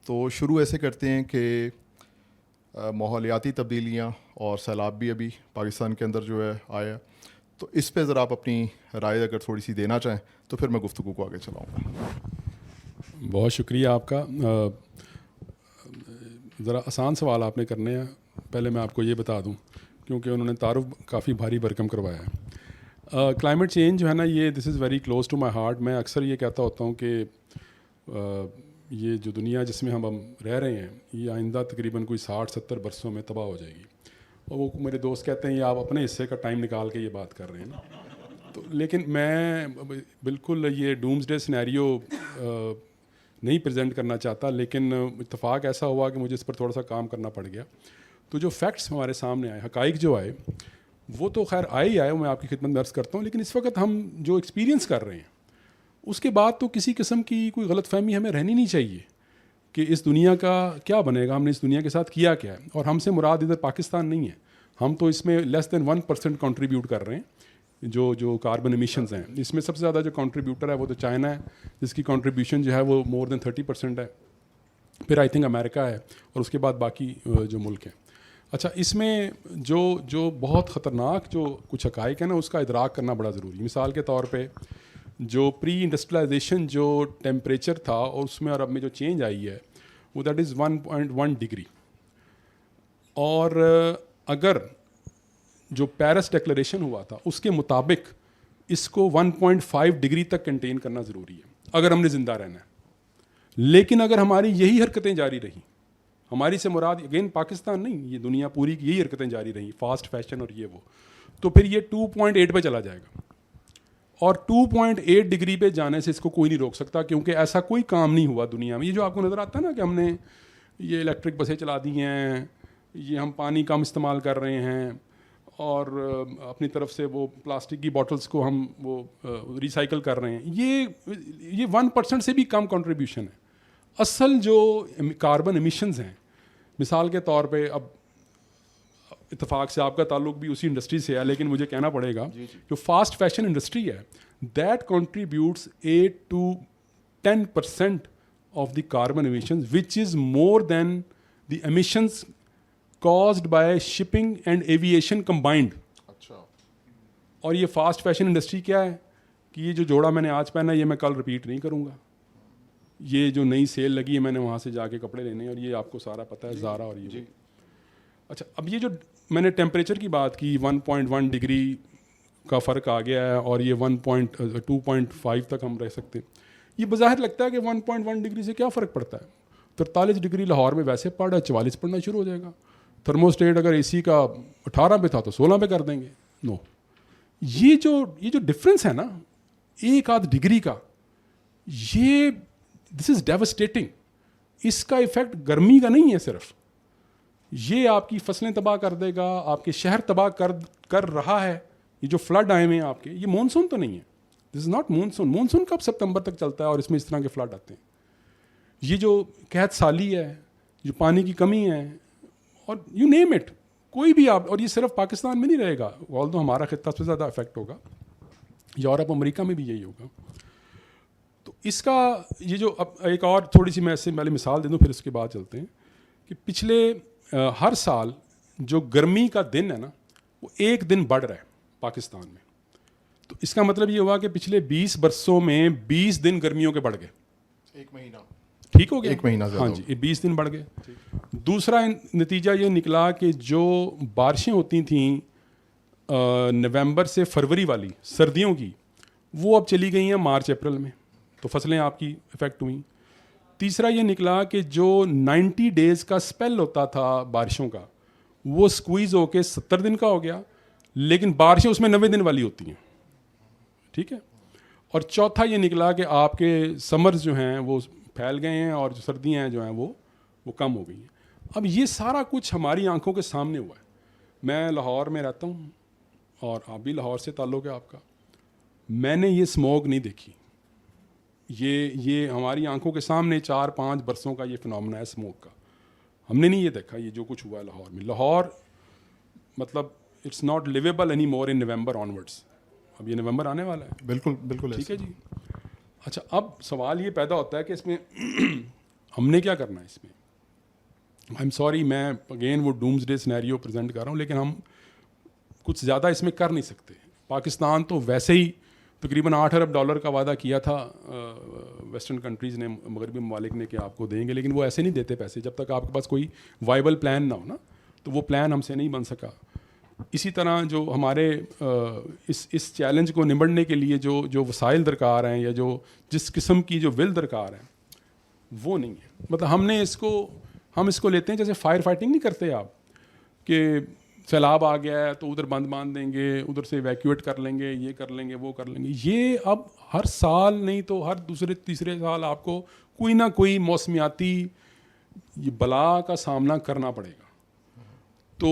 تو شروع ایسے کرتے ہیں کہ ماحولیاتی تبدیلیاں اور سیلاب بھی ابھی پاکستان کے اندر جو ہے آیا، تو اس پہ ذرا آپ اپنی رائے اگر تھوڑی سی دینا چاہیں تو پھر میں گفتگو کو آگے چلاؤں گا. بہت شکریہ آپ کا. ذرا آسان سوال آپ نے کرنے ہیں. پہلے میں آپ کو یہ بتا دوں کیونکہ انہوں نے تعارف کافی بھاری بھرکم کروایا ہے. کلائمیٹ چینج جو ہے نا، یہ this is very close to my heart. میں اکثر یہ کہتا ہوتا ہوں کہ یہ جو دنیا جس میں ہم رہ رہے ہیں یہ آئندہ تقریباً کوئی 60-70 برسوں میں تباہ ہو جائے گی. اور وہ میرے دوست کہتے ہیں یہ آپ اپنے حصے کا ٹائم نکال کے یہ بات کر رہے ہیں نا. تو لیکن میں بالکل یہ ڈومز ڈے سینیریو نہیں پریزنٹ کرنا چاہتا، لیکن اتفاق ایسا ہوا کہ مجھے اس پر تھوڑا سا کام کرنا پڑ گیا. تو جو فیکٹس ہمارے سامنے آئے، حقائق جو آئے، وہ تو خیر آئے ہی آئے، میں آپ کی خدمت میں عرض کرتا ہوں. لیکن اس وقت ہم جو ایکسپیرینس کر رہے ہیں اس کے بعد تو کسی قسم کی کوئی غلط فہمی ہمیں رہنی نہیں چاہیے کہ اس دنیا کا کیا بنے گا، ہم نے اس دنیا کے ساتھ کیا کیا ہے. اور ہم سے مراد ادھر پاکستان نہیں ہے، ہم تو اس میں لیس دین 1% کنٹریبیوٹ کر رہے ہیں. جو کاربن ایمیشنز ہیں اس میں سب سے زیادہ جو کنٹریبیوٹر ہے وہ تو چائنا ہے، جس کی کنٹریبیوشن جو ہے وہ مور دین 30% ہے. پھر آئی تھنک امریکہ ہے، اور اس کے بعد باقی جو ملک ہیں. اچھا، اس میں جو بہت خطرناک جو کچھ حقائق ہیں نا، اس کا ادراک کرنا بڑا ضروری ہے. مثال کے طور پہ جو پری انڈسٹریلائزیشن جو ٹیمپریچر تھا اور اس میں اور اب میں جو چینج آئی ہے وہ دیٹ از 1.1 ڈگری. اور اگر جو پیرس ڈکلیریشن ہوا تھا اس کے مطابق اس کو 1.5 ڈگری تک کنٹین کرنا ضروری ہے اگر ہم نے زندہ رہنا ہے. لیکن اگر ہماری یہی حرکتیں جاری رہیں، ہماری سے مراد اگین پاکستان نہیں، یہ دنیا پوری کی یہی حرکتیں جاری رہیں، فاسٹ فیشن اور یہ وہ، تو پھر یہ 2.8 پہ چلا جائے گا. اور 2.8 ڈگری پہ جانے سے اس کو کوئی نہیں روک سکتا، کیونکہ ایسا کوئی کام نہیں ہوا دنیا میں. یہ جو آپ کو نظر آتا ہے نا کہ ہم نے یہ الیکٹرک بسیں چلا دی ہیں، یہ ہم پانی کم استعمال کر رہے ہیں، اور اپنی طرف سے وہ پلاسٹک کی بوٹلز کو ہم وہ ریسائیکل کر رہے ہیں، یہ 1% سے بھی کم کنٹریبیوشن ہے. اصل جو کاربن ایمیشنز ہیں، مثال کے طور پہ، اب اتفاق سے آپ کا تعلق بھی اسی انڈسٹری سے ہے لیکن مجھے کہنا پڑے گا، جو فاسٹ فیشن انڈسٹری ہے that contributes 8 to 10% of the carbon emissions, which is more than the emissions caused by shipping and aviation combined. اچھا. اور یہ فاسٹ فیشن انڈسٹری کیا ہے کہ یہ جو جوڑا میں نے آج پہنا یہ میں کل رپیٹ نہیں کروں گا. یہ جو نئی سیل لگی ہے میں نے وہاں سے جا کے کپڑے لینے، اور یہ آپ کو سارا پتہ ہے، زارا اور یہ. اچھا، اب یہ جو میں نے ٹیمپریچر کی بات کی، 1.1 ڈگری کا فرق آ گیا ہے اور یہ 2.5 تک ہم رہ سکتے ہیں. یہ بظاہر لگتا ہے کہ 1.1 ڈگری سے کیا فرق پڑتا ہے. 43 ڈگری لاہور میں ویسے پڑ رہا ہے، 44 پڑنا شروع ہو جائے گا. تھرموسٹیٹ اگر اے سی کا 18 پہ تھا تو 16 پہ کر دیں گے. نو، یہ جو ڈفرینس ہے نا 1-8 ڈگری کا، یہ دس از ڈیوسٹیٹنگ. اس کا ایفیکٹ گرمی کا نہیں ہے صرف، یہ آپ کی فصلیں تباہ کر دے گا، آپ کے شہر تباہ کر رہا ہے. یہ جو فلڈ آئے ہوئے ہیں آپ کے، یہ مونسون تو نہیں ہے، دس از ناٹ مونسون. مونسون کب سپتمبر تک چلتا ہے اور اس میں اس طرح کے فلڈ آتے ہیں. یہ جو قحط سالی ہے، جو پانی کی کمی ہے، اور یو نیم اٹ، کوئی بھی آپ، اور یہ صرف پاکستان میں نہیں رہے گا، آلدو ہمارا خطہ سب سے زیادہ افیکٹ ہوگا، یورپ امریکہ میں بھی یہی ہوگا. تو اس کا یہ جو، اب ایک اور تھوڑی سی میں اس سے پہلے مثال دے دوں پھر اس کے بعد چلتے ہیں، کہ پچھلے ہر سال جو گرمی کا دن ہے نا وہ 1 دن بڑھ رہا ہے پاکستان میں. تو اس کا مطلب یہ ہوا کہ پچھلے 20 برسوں میں 20 دن گرمیوں کے بڑھ گئے. 1 مہینہ ٹھیک ہو گیا، 1 مہینہ. ہاں جی، 20 دن بڑھ گئے. دوسرا نتیجہ یہ نکلا کہ جو بارشیں ہوتی تھیں نومبر سے فروری والی سردیوں کی، وہ اب چلی گئی ہیں مارچ اپریل میں، تو فصلیں آپ کی افیکٹ ہوئیں. تیسرا یہ نکلا کہ جو 90 ڈیز کا اسپیل ہوتا تھا بارشوں کا، وہ سکویز ہو کے 70 دن کا ہو گیا، لیکن بارشیں اس میں 90 دن والی ہوتی ہیں. ٹھیک ہے. اور چوتھا یہ نکلا کہ آپ کے سمرز جو ہیں وہ پھیل گئے ہیں، اور جو سردیاں ہیں جو ہیں وہ کم ہو گئی ہیں. اب یہ سارا کچھ ہماری آنکھوں کے سامنے ہوا ہے. میں لاہور میں رہتا ہوں اور آپ بھی لاہور سے تعلق ہے آپ کا. میں نے یہ اسموگ نہیں دیکھی. یہ ہماری آنکھوں کے سامنے 4-5 برسوں کا یہ فنومنا ہے اسموگ کا. ہم نے نہیں یہ دیکھا یہ جو کچھ ہوا ہے لاہور میں. لاہور مطلب it's not livable anymore in November onwards. اب یہ نومبر آنے والا ہے. بالکل بالکل. ٹھیک ہے جی. اچھا، اب سوال یہ پیدا ہوتا ہے کہ اس میں ہم نے کیا کرنا ہے اس میں. آئی ایم سوری, میں اگین وہ ڈومز ڈے سینیریو پریزنٹ کر رہا ہوں, لیکن ہم کچھ زیادہ اس میں کر نہیں سکتے. پاکستان تو ویسے ہی تقریباً $8 ارب کا وعدہ کیا تھا ویسٹرن کنٹریز نے, مغربی ممالک نے, کہ آپ کو دیں گے, لیکن وہ ایسے نہیں دیتے پیسے جب تک آپ کے پاس کوئی وائبل پلان نہ ہو نا. تو وہ پلان ہم سے نہیں بن سکا. اسی طرح جو ہمارے اس چیلنج کو نمٹنے کے لیے جو وسائل درکار ہیں یا جس قسم کی جو ول درکار ہیں وہ نہیں ہے. مطلب ہم اس کو لیتے ہیں جیسے فائر فائٹنگ نہیں کرتے آپ, کہ سیلاب آ گیا ہے تو ادھر بند باندھ دیں گے, ادھر سے ایویکیویٹ کر لیں گے, یہ کر لیں گے, وہ کر لیں گے. یہ اب ہر سال نہیں تو ہر دوسرے تیسرے سال آپ کو کوئی نہ کوئی موسمیاتی یہ بلا کا سامنا کرنا پڑے گا. تو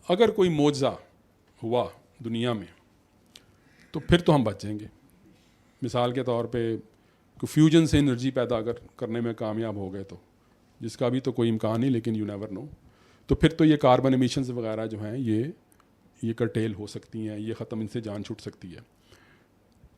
اگر کوئی معجزہ ہوا دنیا میں تو پھر تو ہم بچ جائیں گے. مثال کے طور پہ فیوجن سے انرجی پیدا کرنے میں کامیاب ہو گئے, تو جس کا بھی تو کوئی امکان نہیں, لیکن یو نیور نو. تو پھر تو یہ کاربن ایمیشنز وغیرہ جو ہیں یہ کرٹیل ہو سکتی ہیں, یہ ختم, ان سے جان چھوٹ سکتی ہے.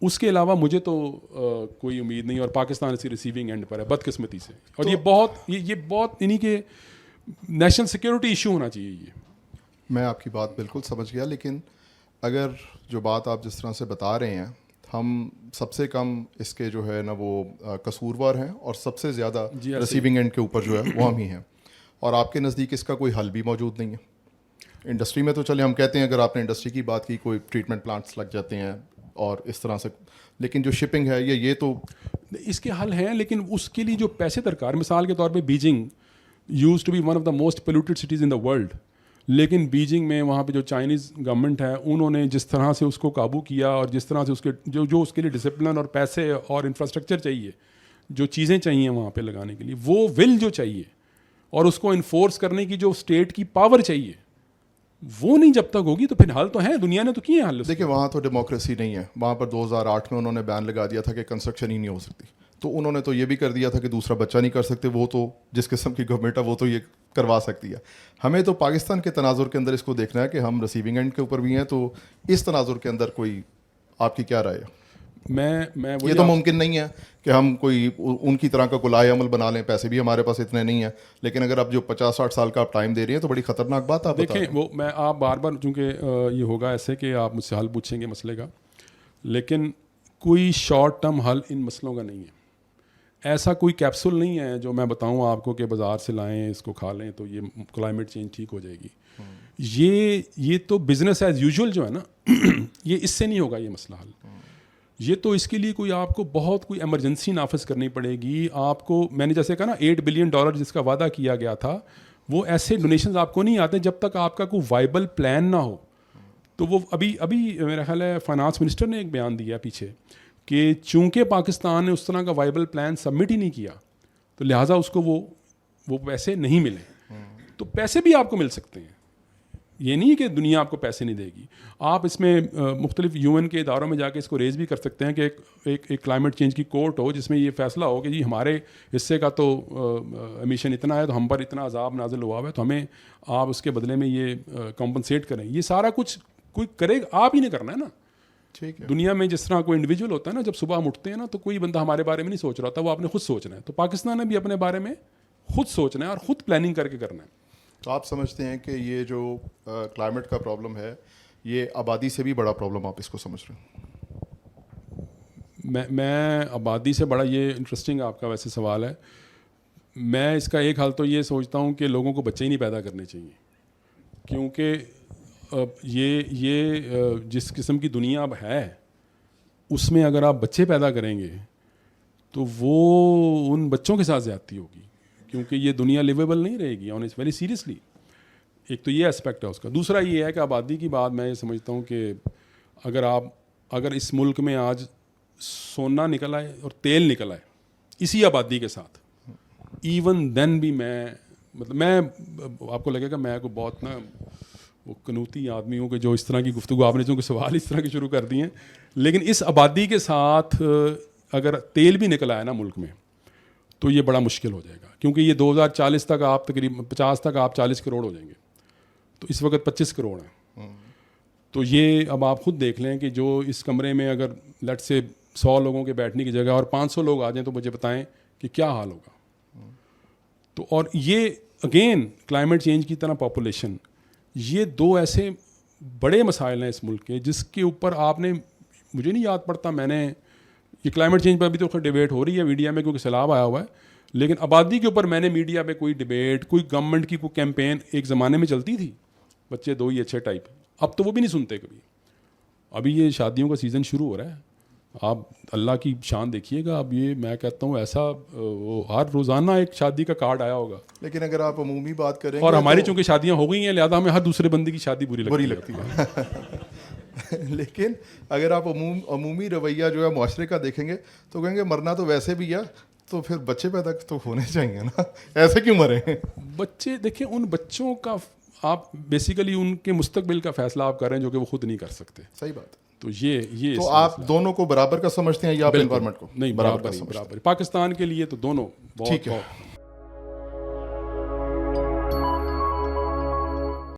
اس کے علاوہ مجھے تو کوئی امید نہیں, اور پاکستان اسی ریسیونگ اینڈ پر ہے بدقسمتی سے. اور یہ بہت انہیں کے نیشنل سیکورٹی ایشو ہونا چاہیے. یہ میں آپ کی بات بالکل سمجھ گیا, لیکن اگر جو بات آپ جس طرح سے بتا رہے ہیں, ہم سب سے کم اس کے جو ہے نا وہ قصوروار ہیں, اور سب سے زیادہ ریسیونگ اینڈ کے اوپر جو ہے وہ ہم ہی ہیں, اور آپ کے نزدیک اس کا کوئی حل بھی موجود نہیں ہے. انڈسٹری میں تو چلے ہم کہتے ہیں, اگر آپ نے انڈسٹری کی بات کی, کوئی ٹریٹمنٹ پلانٹس لگ جاتے ہیں اور اس طرح سے, لیکن جو شپنگ ہے یہ تو اس کے حل ہیں, لیکن اس کے لیے جو پیسے درکار. مثال کے طور پہ Beijing used to be one of the most polluted cities in the world, لیکن بیجنگ میں وہاں پہ جو چائنیز گورنمنٹ ہے انہوں نے جس طرح سے اس کو قابو کیا, اور جس طرح سے اس کے جو اس کے لیے ڈسپلن اور پیسے اور انفراسٹرکچر چاہیے, جو چیزیں چاہیے وہاں پہ لگانے کے لیے, وہ ول جو چاہیے اور اس کو انفورس کرنے کی جو اسٹیٹ کی پاور چاہیے, وہ نہیں جب تک ہوگی تو پھر حل تو ہیں, دنیا نے تو کیے ہیں حل. دیکھیں وہاں تو ڈیموکریسی نہیں ہے. وہاں پر 2008 میں انہوں نے بین لگا دیا تھا کہ کنسٹرکشن ہی نہیں ہو سکتی, تو انہوں نے تو یہ بھی کر دیا تھا کہ دوسرا بچہ نہیں کر سکتے. وہ تو جس قسم کی گورنمنٹ ہے وہ تو یہ کروا سکتی ہے. ہمیں تو پاکستان کے تناظر کے اندر اس کو دیکھنا ہے کہ ہم ریسیونگ اینڈ کے اوپر بھی ہیں, تو اس تناظر کے اندر کوئی آپ کی کیا رائے ہے؟ یہ تو ممکن نہیں ہے کہ ہم کوئی ان کی طرح کا گلائے عمل بنا لیں, پیسے بھی ہمارے پاس اتنے نہیں ہیں, لیکن اگر آپ جو 50-60 سال کا آپ ٹائم دے رہے ہیں تو بڑی خطرناک بات آپ دیکھیں. وہ میں آپ بار بار, چونکہ یہ ہوگا ایسے کہ آپ مجھ سے حل پوچھیں گے مسئلے کا, لیکن کوئی شارٹ ٹرم حل ان مسئلوں کا نہیں ہے. ایسا کوئی کیپسول نہیں ہے جو میں بتاؤں آپ کو کہ بازار سے لائیں, اس کو کھا لیں تو یہ کلائمیٹ چینج ٹھیک ہو جائے گی. یہ تو بزنس ایز یوزول جو ہے نا, یہ اس سے نہیں ہوگا یہ مسئلہ حل. یہ تو اس کے لیے کوئی آپ کو بہت کوئی ایمرجنسی نافذ کرنی پڑے گی. آپ کو میں نے جیسے کہا نا $8 بلین جس کا وعدہ کیا گیا تھا, وہ ایسے ڈونیشنز آپ کو نہیں آتے جب تک آپ کا کوئی وائبل پلان نہ ہو. تو وہ ابھی میرا خیال ہے فائنانس منسٹر نے ایک بیان دیا پیچھے کہ چونکہ پاکستان نے اس طرح کا وائبل پلان سبمٹ ہی نہیں کیا, تو لہٰذا اس کو وہ پیسے نہیں ملے. تو پیسے بھی آپ کو مل سکتے ہیں, یہ نہیں کہ دنیا آپ کو پیسے نہیں دے گی. آپ اس میں مختلف UN کے اداروں میں جا کے اس کو ریز بھی کر سکتے ہیں کہ ایک کلائمیٹ چینج کی کورٹ ہو جس میں یہ فیصلہ ہو کہ جی ہمارے حصے کا تو ایمیشن اتنا ہے, تو ہم پر اتنا عذاب نازل ہوا ہوا ہے, تو ہمیں آپ اس کے بدلے میں یہ کمپنسیٹ کریں. یہ سارا کچھ کوئی کرے گا, آپ ہی نہیں کرنا ہے نا. ٹھیک ہے. دنیا میں جس طرح کوئی انڈیویجول ہوتا ہے نا, جب صبح ہم اٹھتے ہیں نا تو کوئی بندہ ہمارے بارے میں نہیں سوچ رہا ہوتا, وہ آپ نے خود سوچنا ہے. تو پاکستان نے بھی اپنے بارے میں خود سوچنا ہے اور خود پلاننگ کر کے کرنا ہے. تو آپ سمجھتے ہیں کہ یہ جو کلائمیٹ کا پرابلم ہے یہ آبادی سے بھی بڑا پرابلم آپ اس کو سمجھ رہے ہیں؟ میں آبادی سے بڑا, یہ انٹرسٹنگ آپ کا ویسے سوال ہے. میں اس کا ایک حل تو یہ سوچتا ہوں کہ لوگوں کو بچے ہی نہیں پیدا کرنے چاہیے, کیونکہ یہ جس قسم کی دنیا اب ہے اس میں اگر آپ بچے پیدا کریں گے تو وہ ان بچوں کے ساتھ زیادتی ہوگی, کیونکہ یہ دنیا لیویبل نہیں رہے گی. On its very seriously. ایک تو یہ اسپیکٹ ہے اس کا. دوسرا یہ ہے کہ آبادی کی بات میں یہ سمجھتا ہوں کہ اگر اس ملک میں آج سونا نکل آئے اور تیل نکل آئے اسی آبادی کے ساتھ, ایون دین بھی میں آپ کو لگے گا میں کو بہت نا وہ قنوتی آدمی ہوں کہ جو اس طرح کی گفتگو, آپ نے چونکہ سوال اس طرح کے شروع کر دیے ہیں, لیکن اس آبادی کے ساتھ اگر تیل بھی نکل آیا نا ملک میں تو یہ بڑا مشکل ہو جائے گا, کیونکہ یہ 2040 تک آپ تقریباً 50 تک آپ 40 کروڑ ہو جائیں گے, تو اس وقت 25 کروڑ ہیں. تو یہ اب آپ خود دیکھ لیں کہ جو اس کمرے میں اگر لیٹ سے 100 لوگوں کے بیٹھنے کی جگہ اور 500 لوگ آ جائیں تو مجھے بتائیں کہ کیا حال ہوگا. تو اور یہ اگین کلائمیٹ چینج کی طرح پاپولیشن، یہ دو ایسے بڑے مسائل ہیں اس ملک کے جس کے اوپر آپ نے، مجھے نہیں یاد پڑتا میں نے، یہ کلائمیٹ چینج پہ ابھی تو ڈیبیٹ ہو رہی ہے میڈیا میں کیونکہ سیلاب آیا ہوا ہے، لیکن آبادی کے اوپر میں نے میڈیا پہ کوئی ڈیبیٹ، کوئی گورنمنٹ کی کوئی کیمپین ایک زمانے میں چلتی تھی، بچے دو ہی اچھے ٹائپ، اب تو وہ بھی نہیں سنتے کبھی. ابھی یہ شادیوں کا سیزن شروع ہو رہا ہے، آپ اللہ کی شان دیکھیے گا. اب یہ میں کہتا ہوں ایسا ہر روزانہ ایک شادی کا کارڈ آیا ہوگا. لیکن اگر آپ عمومی بات کریں اور ہماری چونکہ شادیاں ہو گئی ہیں لہٰذا ہمیں ہر دوسرے بندے کی شادی بری لگتی ہے. لیکن اگر آپ عمومی رویہ جو ہے معاشرے کا دیکھیں گے تو کہیں گے مرنا تو ویسے بھی ہے، تو پھر بچے پیدا تو ہونے چاہیے نا، ایسے کیوں مرے ہیں بچے؟ دیکھیں ان بچوں کا آپ بیسیکلی ان کے مستقبل کا فیصلہ آپ کر رہے ہیں جو کہ وہ خود نہیں کر سکتے. صحیح بات. تو یہ تو آپ دونوں کو برابر کا سمجھتے ہیں یا آپ انوائرمنٹ کو؟ نہیں، برابر. پاکستان کے لیے تو دونوں بہت